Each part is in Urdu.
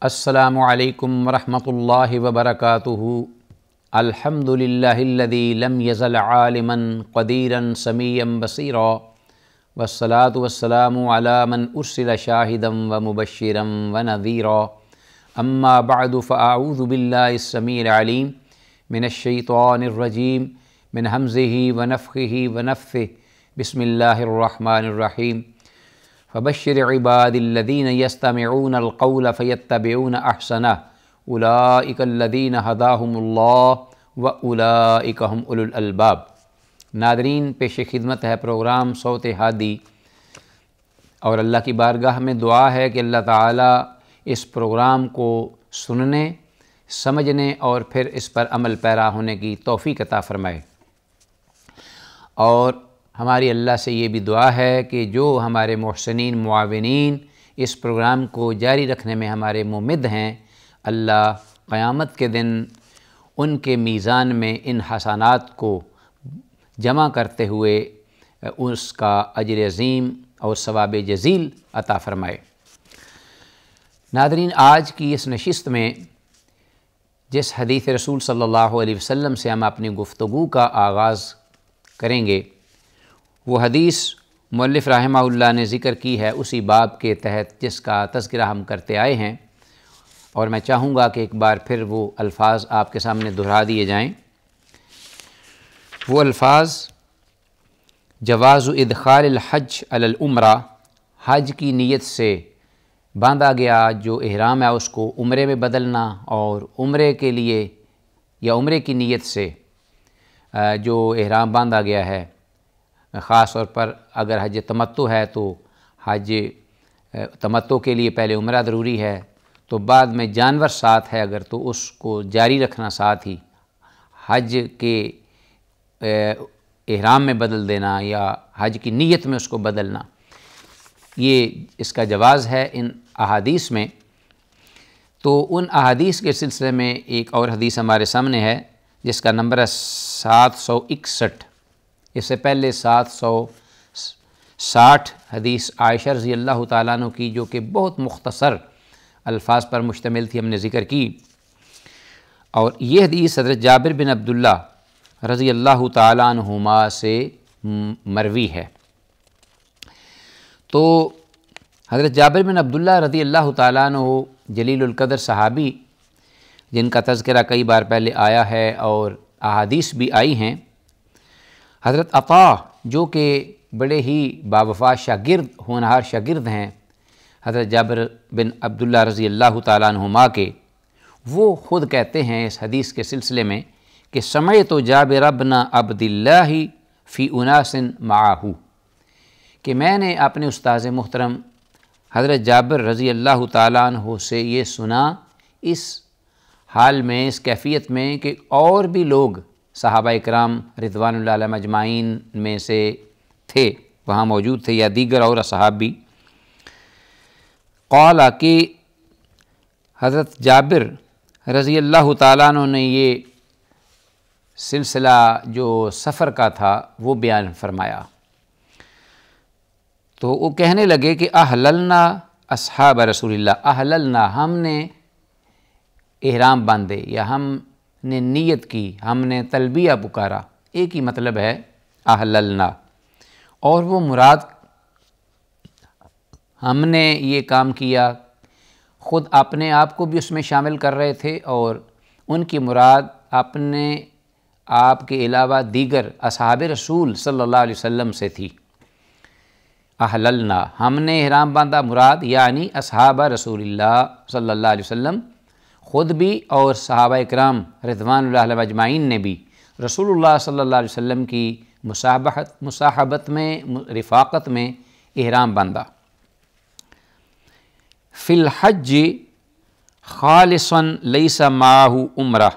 السلام علیکم ورحمۃ اللہ وبرکاتہ۔ الحمد للہ الذی لم یزل عالما قدیرا سمیعا بصیرا والصلاة والسلام علی من ارسل شاہدا ومبشرا ونذیرا اما بعد فاعوذ باللہ السمیع العلیم من الشیطان الرجیم من ہمزہ ونفخہ ونفثہ بسم اللہ الرحمن الرحیم۔ فبشر عباد الذین یستمعون القول فیتبعون احسنہ اولئک الذین ہداہم اللہ واولئک ہم اولو الالباب۔ ناظرین، پیش خدمت ہے پروگرام صوت ہادی، اور اللہ کی بارگاہ میں دعا ہے کہ اللہ تعالیٰ اس پروگرام کو سننے، سمجھنے اور پھر اس پر عمل پیرا ہونے کی توفیق عطا فرمائے۔ اور ہماری اللہ سے یہ بھی دعا ہے کہ جو ہمارے محسنین معاونین اس پروگرام کو جاری رکھنے میں ہمارے ممد ہیں، اللہ قیامت کے دن ان کے میزان میں ان حسنات کو جمع کرتے ہوئے اس کا اجر عظیم اور ثواب جزیل عطا فرمائے۔ ناظرین، آج کی اس نشست میں جس حدیث رسول صلی اللہ علیہ وسلم سے ہم اپنی گفتگو کا آغاز کریں گے، وہ حدیث مؤلف رحمہ اللہ نے ذکر کی ہے اسی باب کے تحت جس کا تذکرہ ہم کرتے آئے ہیں، اور میں چاہوں گا کہ ایک بار پھر وہ الفاظ آپ کے سامنے دہرا دیے جائیں۔ وہ الفاظ: جواز ادخال الحج علی العمرہ، حج کی نیت سے باندھا گیا جو احرام ہے اس کو عمرے میں بدلنا، اور عمرے کے لیے یا عمرے کی نیت سے جو احرام باندھا گیا ہے، خاص طور پر اگر حج تمتع ہے تو حج تمتع کے لیے پہلے عمرہ ضروری ہے، تو بعد میں جانور ساتھ ہے اگر تو اس کو جاری رکھنا ساتھ ہی، حج کے احرام میں بدل دینا یا حج کی نیت میں اس کو بدلنا، یہ اس کا جواز ہے ان احادیث میں۔ تو ان احادیث کے سلسلے میں ایک اور حدیث ہمارے سامنے ہے جس کا نمبر ہے 761۔ اس سے پہلے 760 حدیث عائشہ رضی اللہ تعالیٰ عنہ کی، جو کہ بہت مختصر الفاظ پر مشتمل تھی، ہم نے ذکر کی، اور یہ حدیث حضرت جابر بن عبداللہ رضی اللہ تعالیٰ عنہما سے مروی ہے۔ تو حضرت جابر بن عبداللہ رضی اللہ تعالیٰ عنہ جلیل القدر صحابی، جن کا تذکرہ کئی بار پہلے آیا ہے اور احادیث بھی آئی ہیں۔ حضرت عطا، جو کہ بڑے ہی باوفا شاگرد، ہونہار شاگرد ہیں حضرت جابر بن عبداللہ رضی اللہ تعالیٰ عنہما کے، وہ خود کہتے ہیں اس حدیث کے سلسلے میں کہ سمعت جابر بن عبداللہ فی اناس معہ، کہ میں نے اپنے استاذ محترم حضرت جابر رضی اللہ تعالیٰ عنہ سے یہ سنا اس حال میں، اس کیفیت میں کہ اور بھی لوگ صحابہ اکرام رضوان اللہ علیہم اجمعین میں سے تھے، وہاں موجود تھے، یا دیگر اور اصحاب بھی۔ قال، کہ حضرت جابر رضی اللہ تعالیٰ عنہ نے یہ سلسلہ جو سفر کا تھا وہ بیان فرمایا، تو وہ کہنے لگے کہ احللنا اصحاب رسول اللہ، احللنا، ہم نے احرام باندھے یا ہم نے نیت کی، ہم نے تلبیہ پکارا، ایک ہی مطلب ہے احللنا، اور وہ مراد ہم نے یہ کام کیا، خود اپنے آپ کو بھی اس میں شامل کر رہے تھے، اور ان کی مراد اپنے آپ کے علاوہ دیگر اصحاب رسول صلی اللہ علیہ وسلم سے تھی۔ احللنا، ہم نے احرام باندھا، مراد یعنی اصحاب رسول اللہ صلی اللہ علیہ وسلم خود بھی اور صحابہ اکرام رضوان اللہ علیہم اجمعین نے بھی رسول اللہ صلی اللہ علیہ وسلم کی مصاحبت میں، رفاقت میں احرام باندھا۔ فی الحج خالصا لیس معہ عمرہ،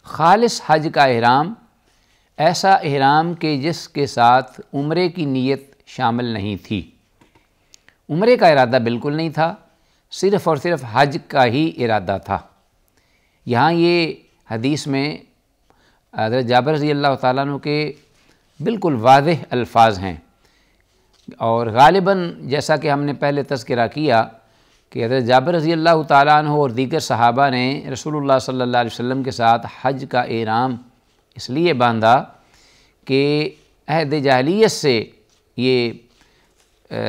خالص حج کا احرام، ایسا احرام کہ جس کے ساتھ عمرے کی نیت شامل نہیں تھی، عمرے کا ارادہ بالکل نہیں تھا، صرف اور صرف حج کا ہی ارادہ تھا۔ یہاں یہ حدیث میں حضرت جابر رضی اللہ تعالیٰ عنہ کے بالکل واضح الفاظ ہیں، اور غالباً جیسا کہ ہم نے پہلے تذکرہ کیا کہ حضرت جابر رضی اللہ تعالیٰ عنہ اور دیگر صحابہ نے رسول اللہ صلی اللہ علیہ وسلم کے ساتھ حج کا احرام اس لیے باندھا کہ عہد جاہلیت سے یہ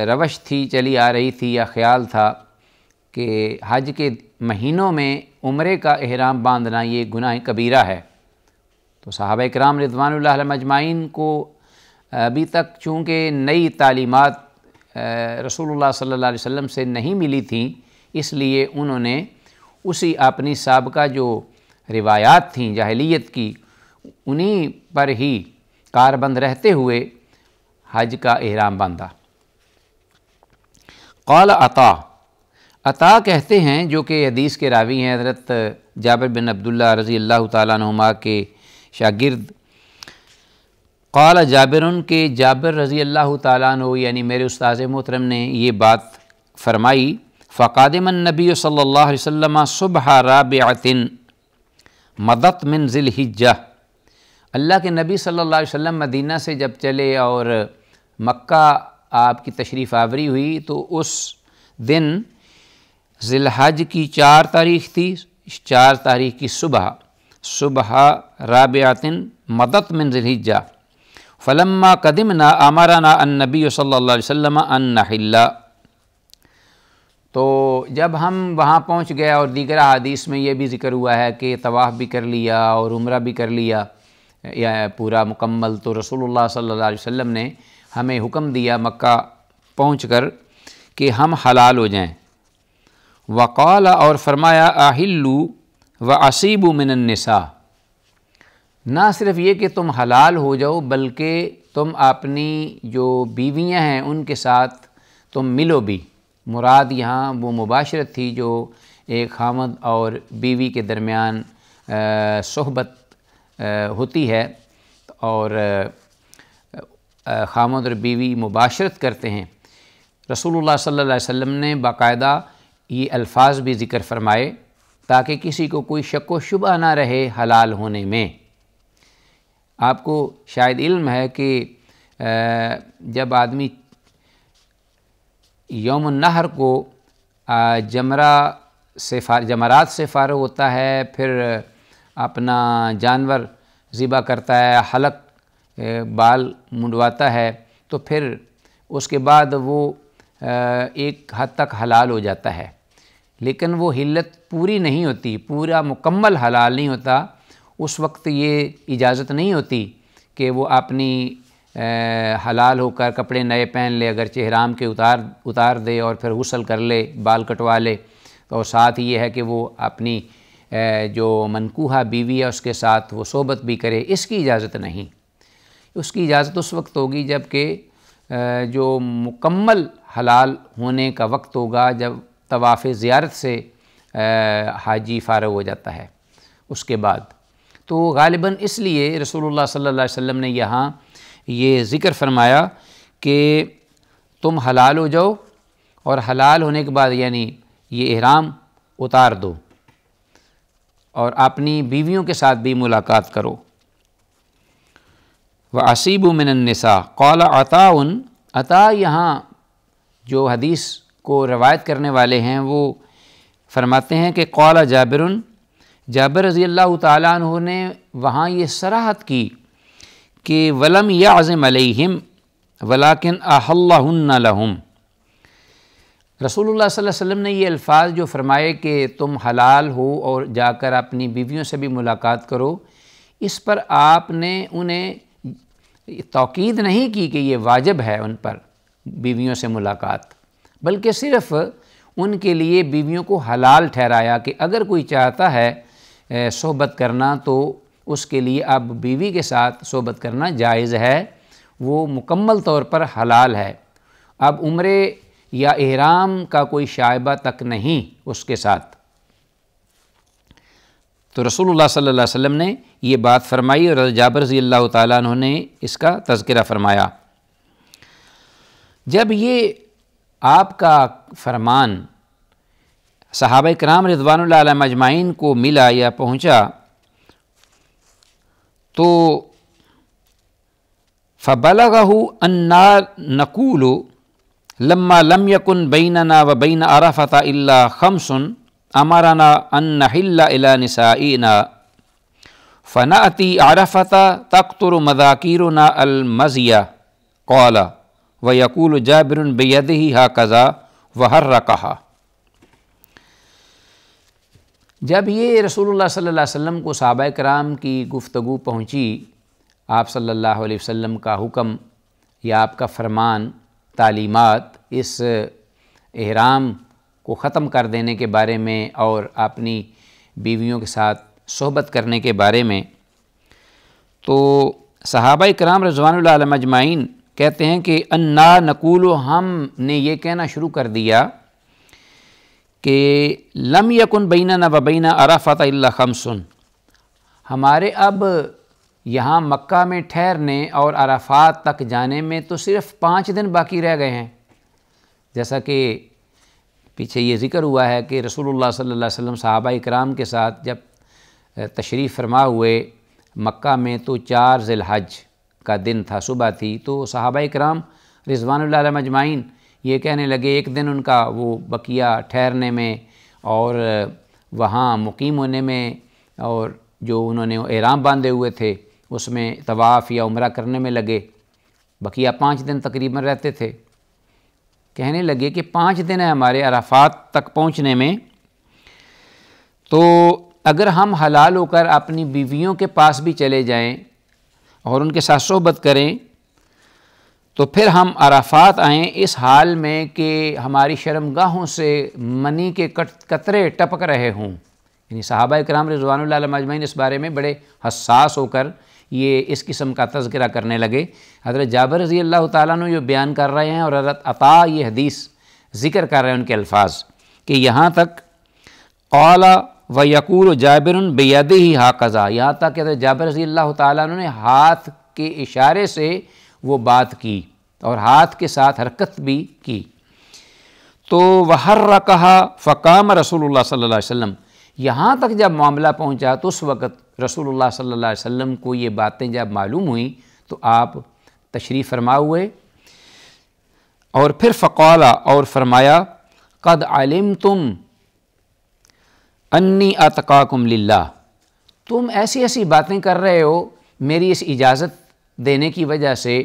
روش تھی، چلی آ رہی تھی یا خیال تھا کہ حج کے مہینوں میں عمرے کا احرام باندھنا یہ گناہ کبیرہ ہے۔ تو صحابہ کرام رضوان اللہ علیہم اجمعین کو ابھی تک چونکہ نئی تعلیمات رسول اللہ صلی اللہ علیہ وسلم سے نہیں ملی تھیں، اس لیے انہوں نے اسی اپنی سابقہ جو روایات تھیں جاہلیت کی انہی پر ہی کاربند رہتے ہوئے حج کا احرام باندھا۔ قال عطا کہتے ہیں جو کہ حدیث کے راوی ہیں، حضرت جابر بن عبداللہ رضی اللہ تعالیٰ عنہما کے شاگرد، قال جابرن کے جابر رضی اللہ تعالیٰ عنہ یعنی میرے استاذ محترم نے یہ بات فرمائی، فقادم النبی صلی اللہ علیہ وسلم صبح رابعۃ مضت من ذی الحجہ، اللہ کے نبی صلی اللہ علیہ وسلم مدینہ سے جب چلے اور مکہ آپ کی تشریف آوری ہوئی تو اس دن ذی الحج کی 4 تاریخ تھی، 4 تاریخ کی صبح رابعۃ مضت من ذی الحجہ، فلما قدمنا امرنا النبی صلی اللہ علیہ وسلم ان نحل، تو جب ہم وہاں پہنچ گئے اور دیگر احادیث میں یہ بھی ذکر ہوا ہے کہ طواف بھی کر لیا اور عمرہ بھی کر لیا یا پورا مکمل، تو رسول اللہ صلی اللہ علیہ وسلم نے ہمیں حکم دیا مکہ پہنچ کر کہ ہم حلال ہو جائیں۔ وقال، اور فرمایا، احلوا واصیبوا من النساء، نہ صرف یہ کہ تم حلال ہو جاؤ بلکہ تم اپنی جو بیویاں ہیں ان کے ساتھ تم ملو بھی۔ مراد یہاں وہ مباشرت تھی جو ایک خامد اور بیوی کے درمیان صحبت ہوتی ہے، اور خامد اور بیوی مباشرت کرتے ہیں۔ رسول اللہ صلی اللہ علیہ وسلم نے باقاعدہ یہ الفاظ بھی ذکر فرمائے تاکہ کسی کو کوئی شک و شبہ نہ رہے حلال ہونے میں۔ آپ کو شاید علم ہے کہ جب آدمی یوم النحر کو جمرات سے فارغ ہوتا ہے، پھر اپنا جانور ذبح کرتا ہے، حلق بال منڈواتا ہے، تو پھر اس کے بعد وہ ایک حد تک حلال ہو جاتا ہے، لیکن وہ حلت پوری نہیں ہوتی، پورا مکمل حلال نہیں ہوتا۔ اس وقت یہ اجازت نہیں ہوتی کہ وہ اپنی حلال ہو کر کپڑے نئے پہن لے، اگرچہ احرام کے اتار دے اور پھر غسل کر لے، بال کٹوا لے، اور ساتھ یہ ہے کہ وہ اپنی جو منکوحہ بیوی ہے اس کے ساتھ وہ صحبت بھی کرے، اس کی اجازت نہیں۔ اس کی اجازت اس وقت ہوگی جب کہ جو مکمل حلال ہونے کا وقت ہوگا، جب طواف زیارت سے حاجی فارغ ہو جاتا ہے اس کے بعد۔ تو غالباً اس لیے رسول اللہ صلی اللہ علیہ وسلم نے یہاں یہ ذکر فرمایا کہ تم حلال ہو جاؤ، اور حلال ہونے کے بعد یعنی یہ احرام اتار دو اور اپنی بیویوں کے ساتھ بھی ملاقات کرو۔ وَأَصِيبُوا مِنَ النِّسَاءِ قَالَ عطا یہاں جو حدیث کو روایت کرنے والے ہیں وہ فرماتے ہیں کہ قال جابر رضی اللہ تعالیٰ عنہ نے وہاں یہ صراحت کی کہ وَلَمْ يَعْزِمْ عَلَيْهِمْ وَلَكِنْ أَحَلَّهُنَّ لَهُمْ، رسول اللہ صلی اللہ علیہ وسلم نے یہ الفاظ جو فرمائے کہ تم حلال ہو اور جا کر اپنی بیویوں سے بھی ملاقات کرو، اس پر آپ نے انہیں تاکید نہیں کی کہ یہ واجب ہے ان پر بیویوں سے ملاقات، بلکہ صرف ان کے لیے بیویوں کو حلال ٹھہرایا کہ اگر کوئی چاہتا ہے صحبت کرنا تو اس کے لیے اب بیوی کے ساتھ صحبت کرنا جائز ہے، وہ مکمل طور پر حلال ہے، اب عمرے یا احرام کا کوئی شائبہ تک نہیں اس کے ساتھ۔ تو رسول اللہ صلی اللہ علیہ وسلم نے یہ بات فرمائی اور جابر رضی اللہ تعالیٰ عنہ نے اس کا تذکرہ فرمایا۔ جب یہ آپ کا فرمان صحابہ کرام رضوان اللہ علیہم اجمعین کو ملا یا پہنچا تو فَبَلَغَهُ أَنَّا نَقُولُ لما لم یکن بیننا و بین عرفۃ الا خمس امرنا ان نحل الی نسائنا فنأتی عرفۃ تقطر مذاکیرنا المزیہ قال ویقول جابر بیدہ ہکذا وحرکہا۔ جب یہ رسول اللہ صلی اللہ علیہ وسلم کو صحابہ کرام کی گفتگو پہنچی، آپ صلی اللہ علیہ وسلم کا حکم یا آپ کا فرمان، تعلیمات اس احرام کو ختم کر دینے کے بارے میں اور اپنی بیویوں کے ساتھ صحبت کرنے کے بارے میں، تو صحابہ کرام رضوان اللہ علیہم اجمعین کہتے ہیں کہ انا نقول، ہم نے یہ کہنا شروع کر دیا کہ لم یکن بیننا و بین عرفۃ الا خمس، ہمارے اب یہاں مکہ میں ٹھہرنے اور عرفات تک جانے میں تو صرف 5 دن باقی رہ گئے ہیں۔ جیسا کہ پیچھے یہ ذکر ہوا ہے کہ رسول اللہ صلی اللہ علیہ وسلم صحابہ کرام کے ساتھ جب تشریف فرما ہوئے مکہ میں تو 4 ذی الحج کا دن تھا، صبح تھی، تو صحابہ کرام رضوان اللہ علیہم اجمعین یہ کہنے لگے، ایک دن ان کا وہ بقیہ ٹھہرنے میں اور وہاں مقیم ہونے میں، اور جو انہوں نے احرام باندھے ہوئے تھے اس میں طواف یا عمرہ کرنے میں لگے، بقیہ 5 دن تقریباً رہتے تھے۔ کہنے لگے کہ 5 دن ہے ہمارے عرفات تک پہنچنے میں، تو اگر ہم حلال ہو کر اپنی بیویوں کے پاس بھی چلے جائیں اور ان کے ساتھ صحبت کریں تو پھر ہم عرفات آئیں اس حال میں کہ ہماری شرمگاہوں سے منی کے قطرے ٹپک رہے ہوں۔ یعنی صحابہ کرام رضوان اللہ علیہم اجمعین اس بارے میں بڑے حساس ہو کر یہ اس قسم کا تذکرہ کرنے لگے۔ حضرت جابر رضی اللہ تعالیٰ عنہ یہ بیان کر رہے ہیں اور حضرت عطا یہ حدیث ذکر کر رہے ہیں ان کے الفاظ، کہ یہاں تک قال ویقول جابر بیدہ ہکذا، یہاں تک کہ حضرت جابر رضی اللہ تعالیٰ عنہ نے ہاتھ کے اشارے سے وہ بات کی اور ہاتھ کے ساتھ حرکت بھی کی۔ تو وحرکہا فقام رسول اللہ صلی اللہ علیہ وسلم، یہاں تک جب معاملہ پہنچا تو اس وقت رسول اللہ صلی اللہ علیہ وسلم کو یہ باتیں جب معلوم ہوئیں تو آپ تشریف فرما ہوئے، اور پھر فقالا، اور فرمایا قد علمتم انی اتقاکم للہ، تم ایسی ایسی باتیں کر رہے ہو میری اس اجازت دینے کی وجہ سے،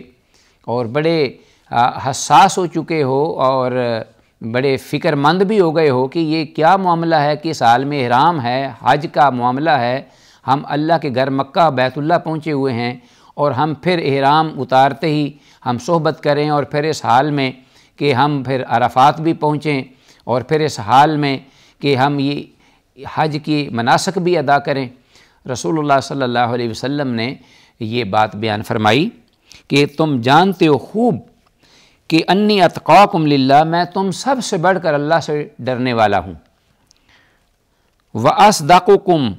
اور بڑے حساس ہو چکے ہو اور بڑے فکر مند بھی ہو گئے ہو کہ یہ کیا معاملہ ہے کہ اس حال میں احرام ہے، حج کا معاملہ ہے، ہم اللہ کے گھر مکہ بیت اللہ پہنچے ہوئے ہیں اور ہم پھر احرام اتارتے ہی ہم صحبت کریں، اور پھر اس حال میں کہ ہم پھر عرفات بھی پہنچیں، اور پھر اس حال میں کہ ہم یہ حج کی مناسک بھی ادا کریں۔ رسول اللہ صلی اللہ علیہ وسلم نے یہ بات بیان فرمائی کہ تم جانتے ہو خوب کہ انی اتقاکم للہ، میں تم سب سے بڑھ کر اللہ سے ڈرنے والا ہوں، وَأَصْدَقُكُمْ،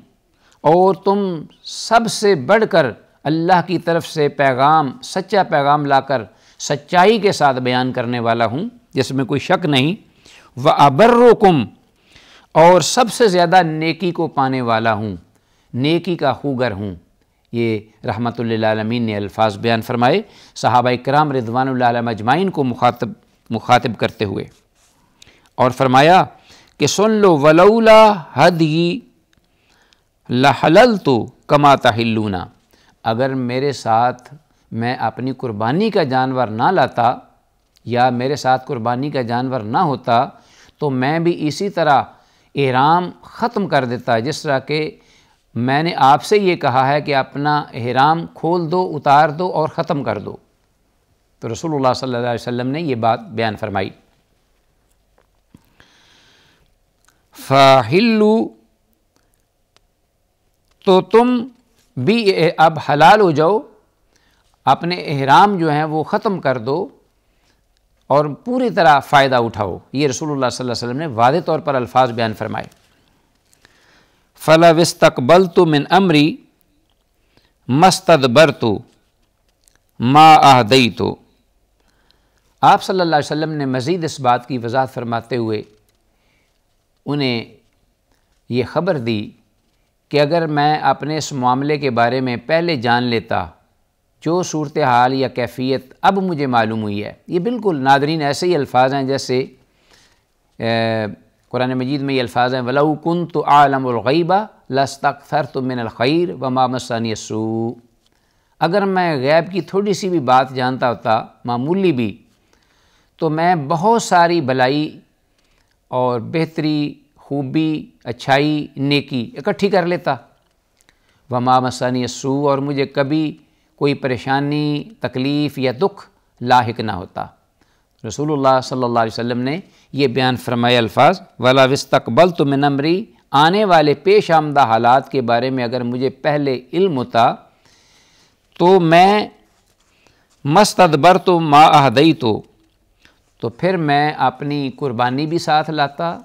اور تم سب سے بڑھ کر اللہ کی طرف سے پیغام، سچا پیغام لا کر سچائی کے ساتھ بیان کرنے والا ہوں جس میں کوئی شک نہیں، وَأَبَرُّكُمْ، اور سب سے زیادہ نیکی کو پانے والا ہوں، نیکی کا خوگر ہوں۔ یہ رحمت للعالمین نے الفاظ بیان فرمائے صحابہ کرام رضوان اللہ علیہم اجمعین کو مخاطب کرتے ہوئے، اور فرمایا کہ سن لو ولولا ہدی لحللت کما تحلون، اگر میرے ساتھ میں اپنی قربانی کا جانور نہ لاتا یا میرے ساتھ قربانی کا جانور نہ ہوتا تو میں بھی اسی طرح احرام ختم کر دیتا، جس طرح کہ میں نے آپ سے یہ کہا ہے کہ اپنا احرام کھول دو، اتار دو اور ختم کر دو۔ تو رسول اللہ صلی اللہ علیہ وسلم نے یہ بات بیان فرمائی۔ فَحِلُّوا، تو تم بھی اب حلال ہو جاؤ، اپنے احرام جو ہیں وہ ختم کر دو اور پوری طرح فائدہ اٹھاؤ۔ یہ رسول اللہ صلی اللہ علیہ وسلم نے واضح طور پر الفاظ بیان فرمائے۔ فَلَوِ اسْتَقْبَلْتُ مِنْ أَمْرِي مَا اسْتَدْبَرْتُ مَا أَهْدَيْتُ، آپ صلی اللہ علیہ وسلم نے مزید اس بات کی وضاحت فرماتے ہوئے انہیں یہ خبر دی کہ اگر میں اپنے اس معاملے کے بارے میں پہلے جان لیتا جو صورتحال یا کیفیت اب مجھے معلوم ہوئی ہے، یہ بالکل ناظرین ایسے ہی الفاظ ہیں جیسے قرآن مجید میں یہ الفاظ ہیں وَلَوْ كُنْتُ أَعْلَمُ الْغَيْبَ لَاسْتَكْثَرْتُ مِنَ الْخَيْرِ وَمَا مَسَّنِيَ السُّوءُ۔ اگر میں غیب کی تھوڑی سی بھی بات جانتا ہوتا، معمولی بھی، تو میں بہت ساری بھلائی اور بہتری، خوبی، اچھائی، نیکی اکٹھی کر لیتا۔ وَمَا مَسَّنِيَ السُّوءُ، اور مجھے کبھی کوئی پریشانی، تکلیف یا دکھ لاحق نہ ہوتا۔ رسول اللہ صلی اللہ علیہ وسلم نے یہ بیان فرمائے الفاظ وَلَا وِسْتَقْبَلْتُ مِنْ أَمْرِي، آنے والے پیش آمدہ حالات کے بارے میں اگر مجھے پہلے علم ہوتا تو میں مَسْتَدْبَرْتُ مَا أَهْدَيْتُ، تو پھر میں اپنی قربانی بھی ساتھ لاتا،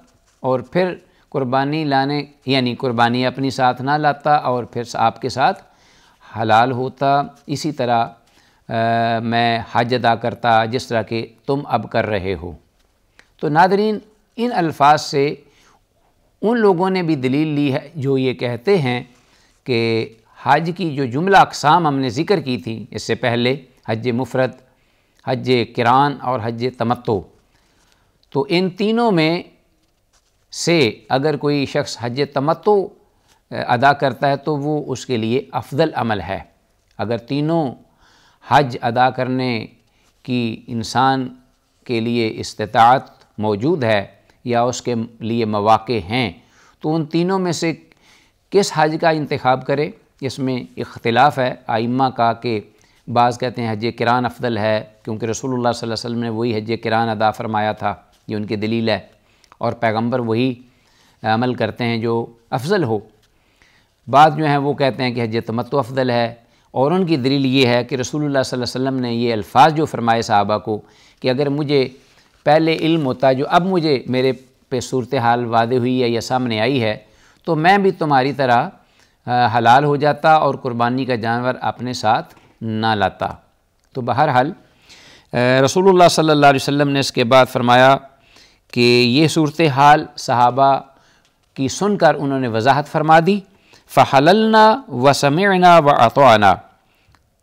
اور پھر قربانی لانے یعنی قربانی اپنی ساتھ نہ لاتا اور پھر آپ کے ساتھ حلال ہوتا۔ اسی طرح میں حج ادا کرتا جس طرح کہ تم اب کر رہے ہو۔ تو ناظرین، ان الفاظ سے ان لوگوں نے بھی دلیل لی ہے جو یہ کہتے ہیں کہ حج کی جو جملہ اقسام ہم نے ذکر کی تھی اس سے پہلے، حج مفرد، حج قران اور حج تمتع، تو ان تینوں میں سے اگر کوئی شخص حج تمتع ادا کرتا ہے تو وہ اس کے لیے افضل عمل ہے۔ اگر تینوں حج ادا کرنے کی انسان کے لیے استطاعت موجود ہے یا اس کے لیے مواقع ہیں تو ان تینوں میں سے کس حج کا انتخاب کرے، اس میں اختلاف ہے ائمہ کا، کہ بعض کہتے ہیں حج قران افضل ہے کیونکہ رسول اللہ صلی اللہ علیہ وسلم نے وہی حج قران ادا فرمایا تھا، یہ ان کی دلیل ہے، اور پیغمبر وہی عمل کرتے ہیں جو افضل ہو۔ بعض جو ہیں وہ کہتے ہیں کہ حج تمتع افضل ہے، اور ان کی دلیل یہ ہے کہ رسول اللہ صلی اللہ علیہ وسلم نے یہ الفاظ جو فرمائے صحابہ کو کہ اگر مجھے پہلے علم ہوتا جو اب مجھے میرے پہ صورتحال واضح ہوئی ہے یا سامنے آئی ہے تو میں بھی تمہاری طرح حلال ہو جاتا اور قربانی کا جانور اپنے ساتھ نہ لاتا۔ تو بہرحال رسول اللہ صلی اللہ علیہ وسلم نے اس کے بعد فرمایا کہ یہ صورتحال صحابہ کی سن کر انہوں نے وضاحت فرما دی، فَحَلَلْنَا وَسَمِعْنَا وَأَطَعْنَا۔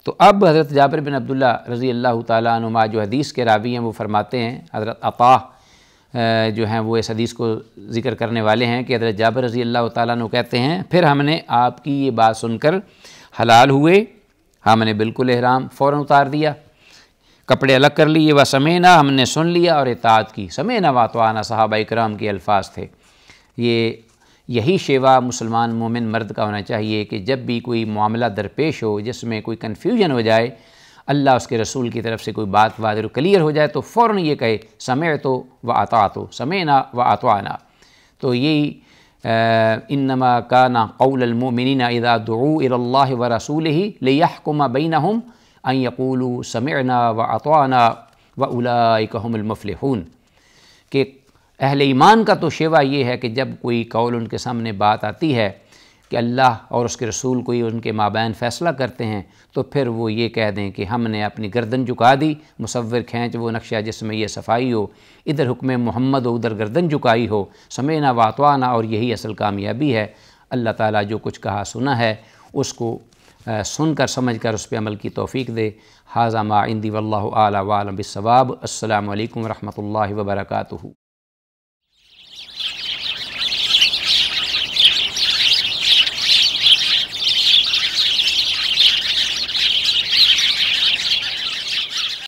تو اب حضرت جابر بن عبداللہ رضی اللہ تعالیٰ عنہما جو حدیث کے راوی ہیں وہ فرماتے ہیں، حضرت عطا جو ہیں وہ اس حدیث کو ذکر کرنے والے ہیں کہ حضرت جابر رضی اللہ تعالیٰ عنہ کہتے ہیں پھر ہم نے آپ کی یہ بات سن کر حلال ہوئے، ہم نے بالکل احرام فوراً اتار دیا، کپڑے الگ کر لیے، وَسَمِعْنَا، ہم نے سن لیا اور اطاعت کی۔ سَمِعْنَا وَأَطَعْنَا صحابہ اکرام کے الفاظ تھے۔ یہی شیوہ مسلمان مومن مرد کا ہونا چاہیے کہ جب بھی کوئی معاملہ درپیش ہو جس میں کوئی کنفیوژن ہو جائے، اللہ اس کے رسول کی طرف سے کوئی بات واضح و کلیئر ہو جائے تو فوراً یہ کہے سمعت وأطعت، سمعنا وأطعنا۔ تو یہی انما کان قول المؤمنین اذا دعوا الی اللہ ورسولہ لیحکم بینہم ان یقولوا سمعنا وأطعنا واولئک هم المفلحون، کہ اہل ایمان کا تو شیوہ یہ ہے کہ جب کوئی قول ان کے سامنے بات آتی ہے کہ اللہ اور اس کے رسول کوئی ان کے مابین فیصلہ کرتے ہیں تو پھر وہ یہ کہہ دیں کہ ہم نے اپنی گردن جھکا دی، مصور کھینچ وہ نقشہ جس میں یہ صفائی ہو، ادھر حکم محمد ہو ادھر گردن جھکائی ہو، سمعنا وأطعنا، اور یہی اصل کامیابی ہے۔ اللہ تعالیٰ جو کچھ کہا سنا ہے اس کو سن کر سمجھ کر اس پہ عمل کی توفیق دے۔ ھذا ما عندی واللہ اعلیٰ وأعلم بالصواب۔ السلام علیکم ورحمۃ اللہ وبرکاتہ۔